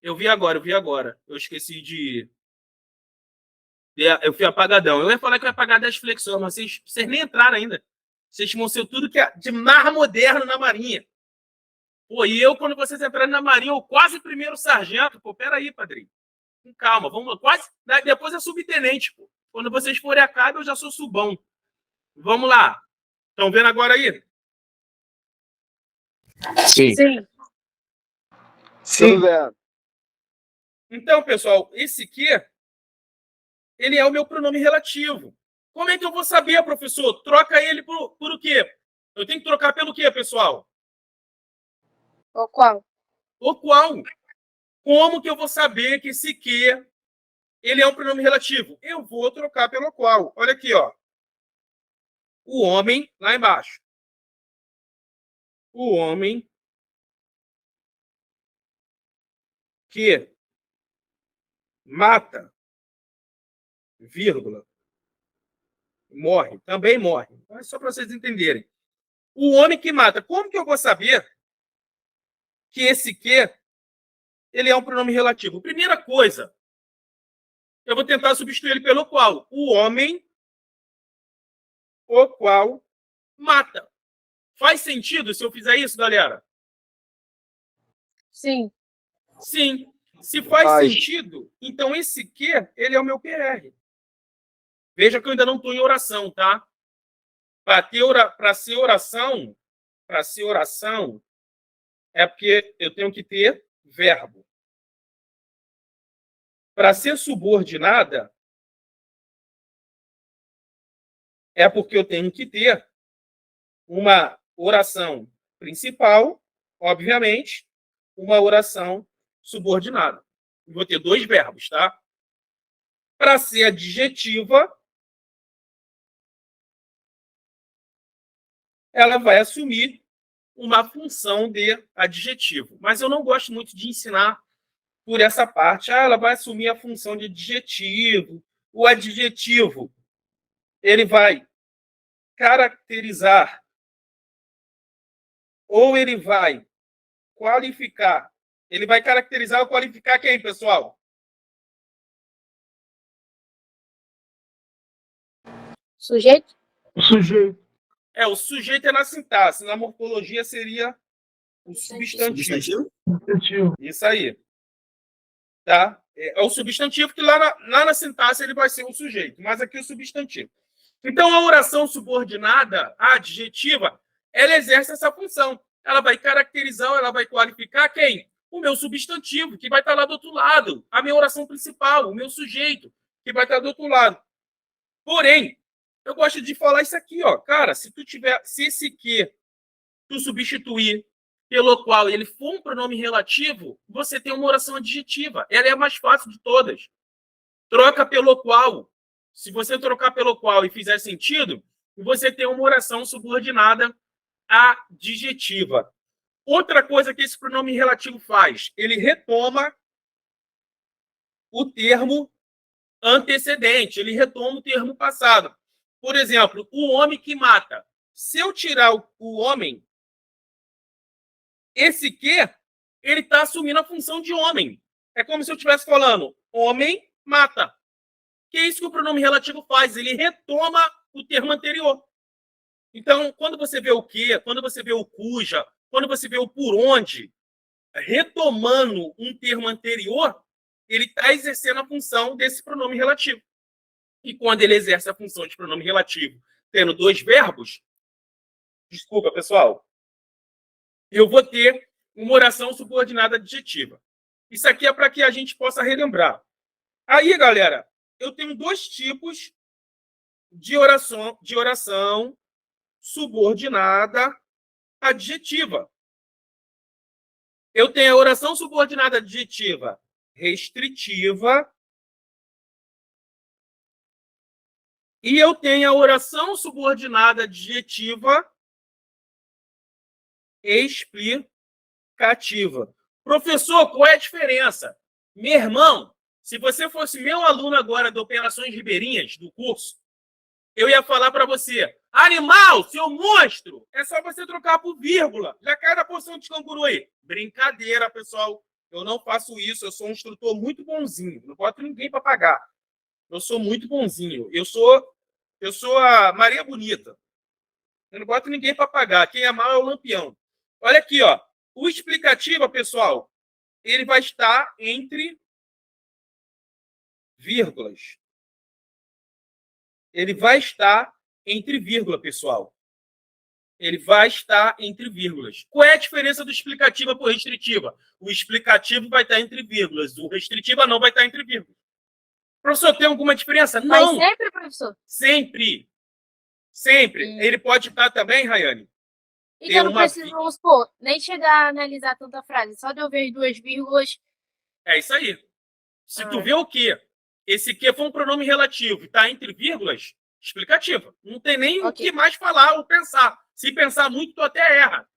Eu vi agora. Eu esqueci de. Eu fui apagadão. Eu ia falar que eu ia apagar 10 flexões, mas vocês nem entraram ainda. Vocês vão ser tudo que é de mais moderno na Marinha. Pô, e eu, quando vocês entrarem na Marinha, eu quase primeiro sargento. Pô, peraí, padrinho. Com calma, vamos quase. Depois é subtenente, pô. Quando vocês forem a cabo, eu já sou subão. Vamos lá. Estão vendo agora aí? Sim. Sim. Sim. Então, pessoal, esse aqui, ele é o meu pronome relativo. Como é que eu vou saber, professor? Troca ele por o quê? Eu tenho que trocar pelo quê, pessoal? O qual? O qual? Como que eu vou saber que esse que ele é um pronome relativo? Eu vou trocar pelo qual. Olha aqui, ó. O homem, lá embaixo. O homem que mata, vírgula, morre, também morre. É só para vocês entenderem. O homem que mata. Como que eu vou saber que esse que ele é um pronome relativo? Primeira coisa, eu vou tentar substituir ele pelo qual. O homem, o qual mata. Faz sentido se eu fizer isso, galera? Sim. Sim. Se faz sentido, então esse que, ele é o meu PR. Veja que eu ainda não estou em oração, tá? Para ser oração, é porque eu tenho que ter verbo. Para ser subordinada, é porque eu tenho que ter uma oração principal, obviamente, uma oração subordinada. Vou ter dois verbos, tá? Para ser adjetiva, ela vai assumir uma função de adjetivo. Mas eu não gosto muito de ensinar por essa parte. Ela vai assumir a função de adjetivo. O adjetivo, ele vai caracterizar ou ele vai qualificar. Ele vai caracterizar ou qualificar quem, pessoal? Sujeito? O sujeito. O sujeito é na sintaxe. Na morfologia seria o substantivo. Isso aí. Tá? É o substantivo que lá na sintaxe ele vai ser o sujeito, mas aqui o substantivo. Então, a oração subordinada, a adjetiva, ela exerce essa função. Ela vai caracterizar, ela vai qualificar quem? O meu substantivo, que vai estar lá do outro lado. A minha oração principal, o meu sujeito, que vai estar do outro lado. Porém, eu gosto de falar isso aqui, ó. Cara, se esse que tu substituir pelo qual ele for um pronome relativo, você tem uma oração adjetiva. Ela é a mais fácil de todas. Troca pelo qual. Se você trocar pelo qual e fizer sentido, você tem uma oração subordinada adjetiva. Outra coisa que esse pronome relativo faz, ele retoma o termo antecedente, ele retoma o termo passado. Por exemplo, o homem que mata. Se eu tirar o homem, esse que, ele está assumindo a função de homem. É como se eu estivesse falando, homem mata. Que é isso que o pronome relativo faz? Ele retoma o termo anterior. Então, quando você vê o que, quando você vê o cuja, quando você vê o por onde, retomando um termo anterior, ele está exercendo a função desse pronome relativo. E quando ele exerce a função de pronome relativo, tendo dois verbos, desculpa, pessoal, eu vou ter uma oração subordinada adjetiva. Isso aqui é para que a gente possa relembrar. Aí, galera, eu tenho dois tipos de oração subordinada adjetiva. Eu tenho a oração subordinada adjetiva restritiva e eu tenho a oração subordinada adjetiva explicativa. Professor, qual é a diferença? Meu irmão, se você fosse meu aluno agora de Operações Ribeirinhas, do curso, eu ia falar para você, animal, seu monstro, é só você trocar por vírgula. Já cai na posição de canguru aí. Brincadeira, pessoal. Eu não faço isso. Eu sou um instrutor muito bonzinho. Não boto ninguém para pagar. Eu sou muito bonzinho. Eu sou a Maria Bonita. Eu não boto ninguém para pagar. Quem é mal é o Lampião. Olha aqui, ó. O explicativo, pessoal, ele vai estar entre vírgulas. Ele vai estar entre vírgula, pessoal. Ele vai estar entre vírgulas. Qual é a diferença do explicativa para o restritiva? O explicativo vai estar entre vírgulas. O restritiva não vai estar entre vírgulas. Professor, tem alguma diferença? Mas Não. sempre, professor? Sempre. Sempre. Ele pode estar também, Rayane? E eu não preciso, vamos supor, nem chegar a analisar tanta frase. Só de eu ver 2 vírgulas. É isso aí. Se tu vê o quê? Esse que foi um pronome relativo e está entre vírgulas, explicativa. Não tem nem o que mais falar ou pensar. Se pensar muito, tu até erra.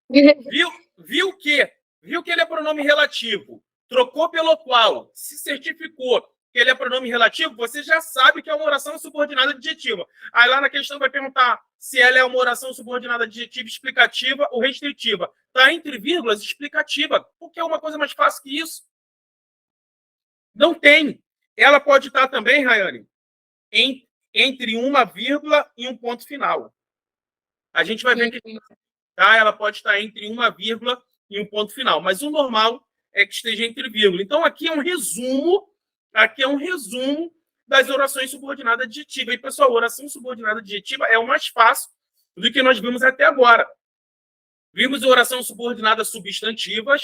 Viu o quê? Viu que ele é pronome relativo. Trocou pelo qual. Se certificou que ele é pronome relativo, você já sabe que é uma oração subordinada adjetiva. Aí lá na questão vai perguntar se ela é uma oração subordinada adjetiva explicativa ou restritiva. Está entre vírgulas, explicativa. Porque é uma coisa mais fácil que isso. Não tem. Ela pode estar também, Rayane, entre uma vírgula e um ponto final. A gente vai ver que tá? Ela pode estar entre uma vírgula e um ponto final. Mas o normal é que esteja entre vírgula. Então, aqui é um resumo das orações subordinadas adjetivas. E, pessoal, oração subordinada adjetiva é o mais fácil do que nós vimos até agora. Vimos a oração subordinada substantiva,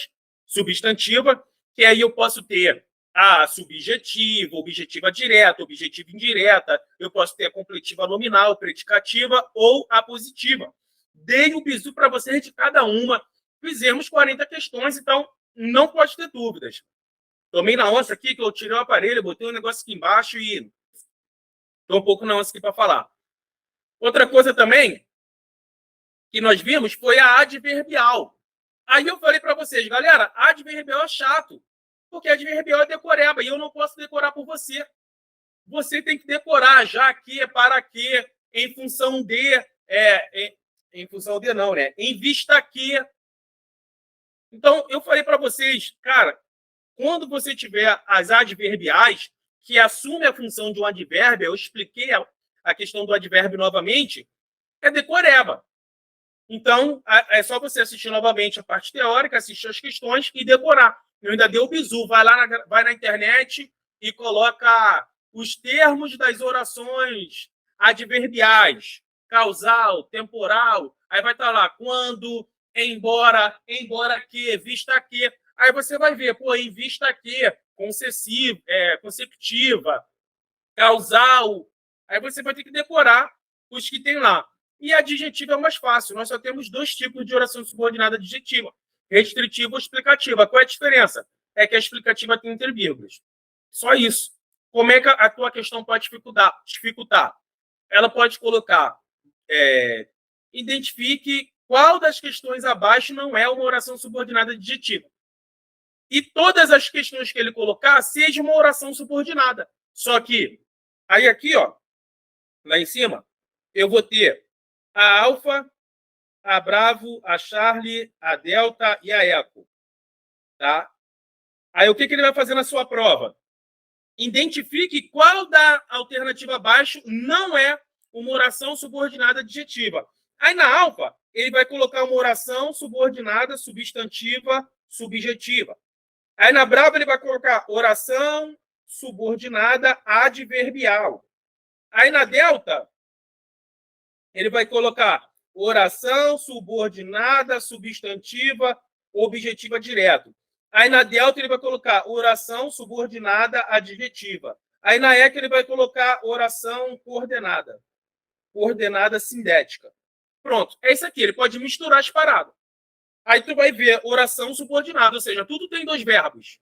que aí eu posso ter a subjetiva, objetiva direta, objetiva indireta, eu posso ter a completiva nominal, predicativa ou a positiva. Dei o bizu para vocês de cada uma. Fizemos 40 questões, então não pode ter dúvidas. Tomei na onça aqui, que eu tirei o aparelho, botei um negócio aqui embaixo e estou um pouco na onça aqui para falar. Outra coisa também que nós vimos foi a adverbial. Aí eu falei para vocês, galera, adverbial é chato, porque adverbial é decoreba e eu não posso decorar por você. Você tem que decorar já que, para que, em função de, em função de não, né? Em vista que. Então, eu falei para vocês, cara, quando você tiver as adverbiais, que assume a função de um advérbio, eu expliquei a questão do advérbio novamente, é decoreba. Então, é só você assistir novamente a parte teórica, assistir as questões e decorar. Eu ainda dei o bizu, vai na internet e coloca os termos das orações adverbiais, causal, temporal, aí vai estar lá, quando, embora que, vista que. Aí você vai ver, pô, em vista que, consecutiva, causal. Aí você vai ter que decorar os que tem lá. E a adjetiva é mais fácil. Nós só temos 2 tipos de oração subordinada adjetiva: restritiva ou explicativa. Qual é a diferença? É que a explicativa tem entre vírgulas. Só isso. Como é que a tua questão pode dificultar? Ela pode colocar, identifique qual das questões abaixo não é uma oração subordinada adjetiva. E todas as questões que ele colocar, seja uma oração subordinada. Só que, aí aqui, ó, lá em cima, eu vou ter a alfa, a Bravo, a Charlie, a Delta e a Eco. Tá? Aí o que ele vai fazer na sua prova? Identifique qual da alternativa abaixo não é uma oração subordinada adjetiva. Aí na alfa, ele vai colocar uma oração subordinada substantiva subjetiva. Aí na Bravo ele vai colocar oração subordinada adverbial. Aí na Delta, ele vai colocar oração subordinada substantiva objetiva direto. Aí na Delta ele vai colocar oração subordinada adjetiva. Aí na ECA ele vai colocar oração coordenada sindética. Pronto, é isso aqui. Ele pode misturar as paradas. Aí tu vai ver oração subordinada, ou seja, tudo tem 2 verbos.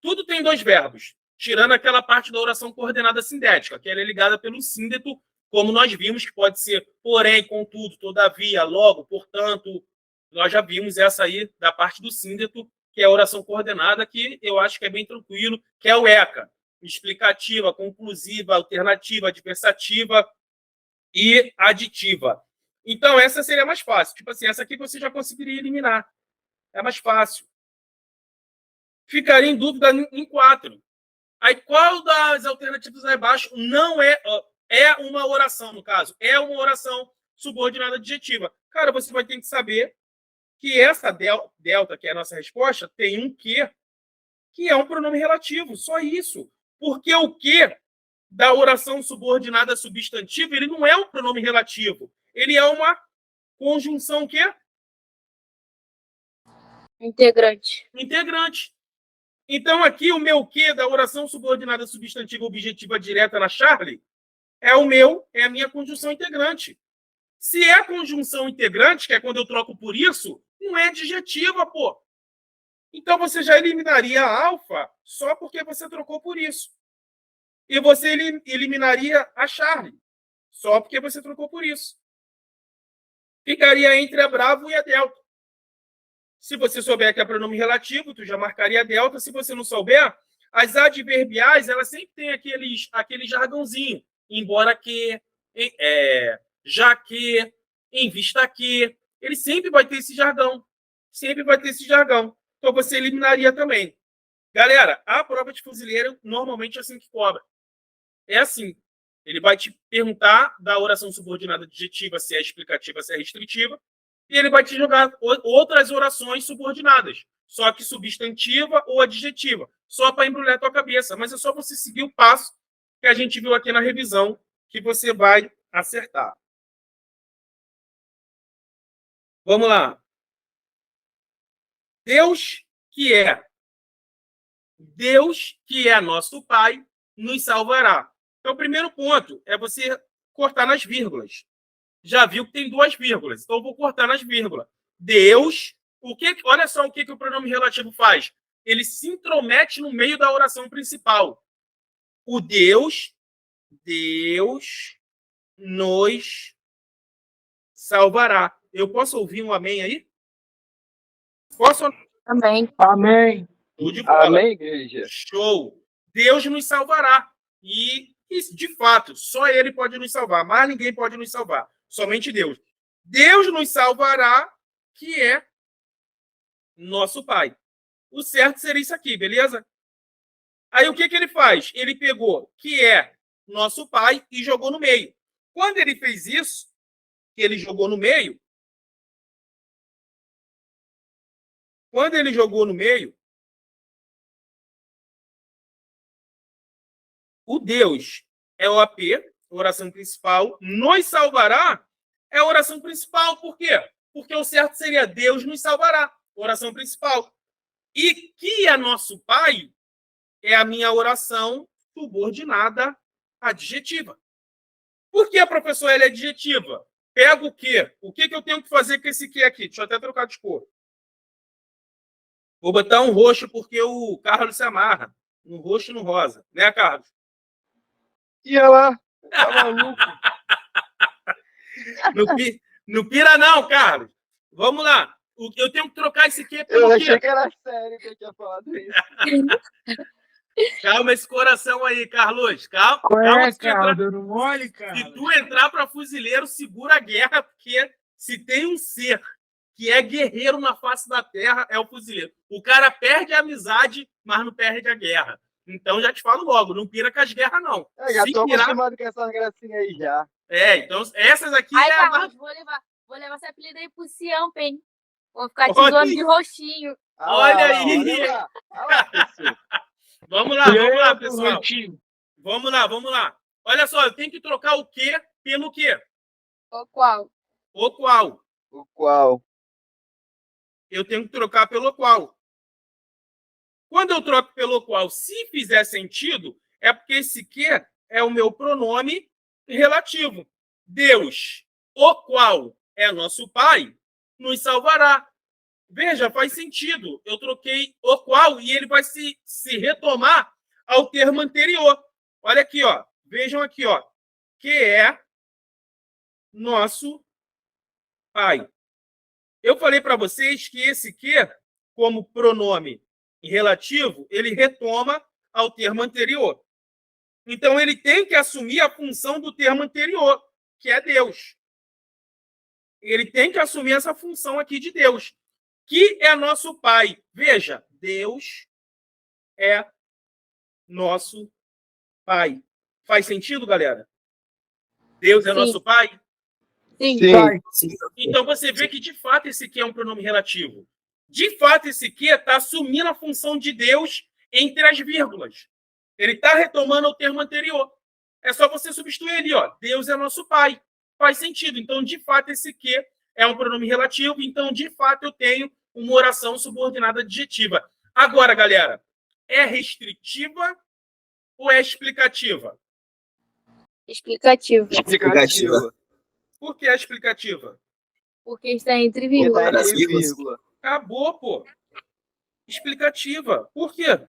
Tudo tem 2 verbos, tirando aquela parte da oração coordenada sindética, que ela é ligada pelo síndeto, como nós vimos, que pode ser porém, contudo, todavia, logo, portanto. Nós já vimos essa aí da parte do síndeto, que é a oração coordenada, que eu acho que é bem tranquilo, que é o ECA, explicativa, conclusiva, alternativa, adversativa e aditiva. Então, essa seria mais fácil. Tipo assim, essa aqui você já conseguiria eliminar. É mais fácil. Ficaria em dúvida em 4. Aí, qual das alternativas abaixo não é uma oração, no caso? É uma oração subordinada adjetiva. Cara, você vai ter que saber que essa delta, que é a nossa resposta, tem um que é um pronome relativo. Só isso. Porque o que da oração subordinada substantiva, ele não é um pronome relativo. Ele é uma conjunção que? Integrante. Integrante. Então, aqui, o meu que da oração subordinada substantiva objetiva direta na Charlie é a minha conjunção integrante. Se é conjunção integrante, que é quando eu troco por isso, não é adjetiva, pô. Então, você já eliminaria a alfa só porque você trocou por isso. E você eliminaria a Charlie só porque você trocou por isso. Ficaria entre a Bravo e a Delta. Se você souber que é pronome relativo, tu já marcaria a delta. Se você não souber, as adverbiais, elas sempre têm aquele jargãozinho. Embora que, já que, em vista que. Ele sempre vai ter esse jargão. Sempre vai ter esse jargão. Então, você eliminaria também. Galera, a prova de fuzileiro, normalmente é assim que cobra. É assim. Ele vai te perguntar da oração subordinada adjetiva, se é explicativa, se é restritiva. E ele vai te jogar outras orações subordinadas, só que substantiva ou adjetiva, só para embrulhar a tua cabeça. Mas é só você seguir o passo que a gente viu aqui na revisão que você vai acertar. Vamos lá. Deus que é nosso Pai, nos salvará. Então, o primeiro ponto é você cortar nas vírgulas. Já viu que tem 2 vírgulas, então eu vou cortar nas vírgulas. Deus, olha só o que o pronome relativo faz. Ele se intromete no meio da oração principal. O Deus nos salvará. Eu posso ouvir um amém aí? Posso? Amém. Amém. Tudo de bola. Amém, igreja. Show. Deus nos salvará. E, de fato, só Ele pode nos salvar. Mas ninguém pode nos salvar. Somente Deus. Deus nos salvará, que é nosso Pai. O certo seria isso aqui, beleza? Aí o que ele faz? Ele pegou que é nosso Pai e jogou no meio. Quando ele fez isso, que ele jogou no meio, o Deus é o AP, oração principal, nos salvará é a oração principal. Por quê? Porque o certo seria Deus nos salvará, oração principal. E que é nosso Pai é a minha oração subordinada adjetiva. Por que, professor, ela é adjetiva? Pega o quê? O que eu tenho que fazer com esse que aqui? Deixa eu até trocar de cor. Vou botar um roxo porque o Carlos se amarra. No roxo e no rosa. Né, Carlos? Ia lá, tá maluco. Não pira não, Carlos. Vamos lá. Eu tenho que trocar esse aqui pelo Eu quê? achei que era sério que eu tinha falado isso. Calma esse coração aí, Carlos. Calma. Cara, dando mole, cara. Se tu entrar para fuzileiro, segura a guerra, porque se tem um ser que é guerreiro na face da terra, é o fuzileiro. O cara perde a amizade, mas não perde a guerra. Então, já te falo logo, não pira com as guerras, não. Eu já tô acostumado com essas gracinhas aí já. Então, essas aqui Ai, é Carlos, vou levar esse apelido aí pro Ciamp, hein? Vou ficar te zoando de roxinho. Olha aí. Olha lá, pessoal. Vamos lá, pessoal. Vamos lá. Olha só, eu tenho que trocar o quê pelo quê? O qual? O qual. O qual? Eu tenho que trocar pelo qual. Quando eu troco pelo qual, se fizer sentido, é porque esse que é o meu pronome relativo. Deus, o qual é nosso Pai, nos salvará. Veja, faz sentido. Eu troquei o qual e ele vai se retomar ao termo anterior. Olha aqui, ó. Vejam aqui, ó. Que é nosso Pai. Eu falei para vocês que esse que, como pronome relativo, ele retoma ao termo anterior. Então, ele tem que assumir a função do termo anterior, que é Deus. Ele tem que assumir essa função aqui de Deus, que é nosso Pai. Veja, Deus é nosso Pai. Faz sentido, galera? Deus é Sim. nosso Pai? Sim. Sim. Então você vê que, de fato, esse que é um pronome relativo. De fato, esse que está assumindo a função de Deus entre as vírgulas. Ele está retomando o termo anterior. É só você substituir ali, ó. Deus é nosso Pai. Faz sentido. Então, de fato, esse que é um pronome relativo. Então, de fato, eu tenho uma oração subordinada adjetiva. Agora, galera, é restritiva ou é explicativa? Explicativo. Explicativa. Por que é explicativa? Porque está entre Porque vírgulas. tá entre vírgula. Acabou, pô. Explicativa. Por quê?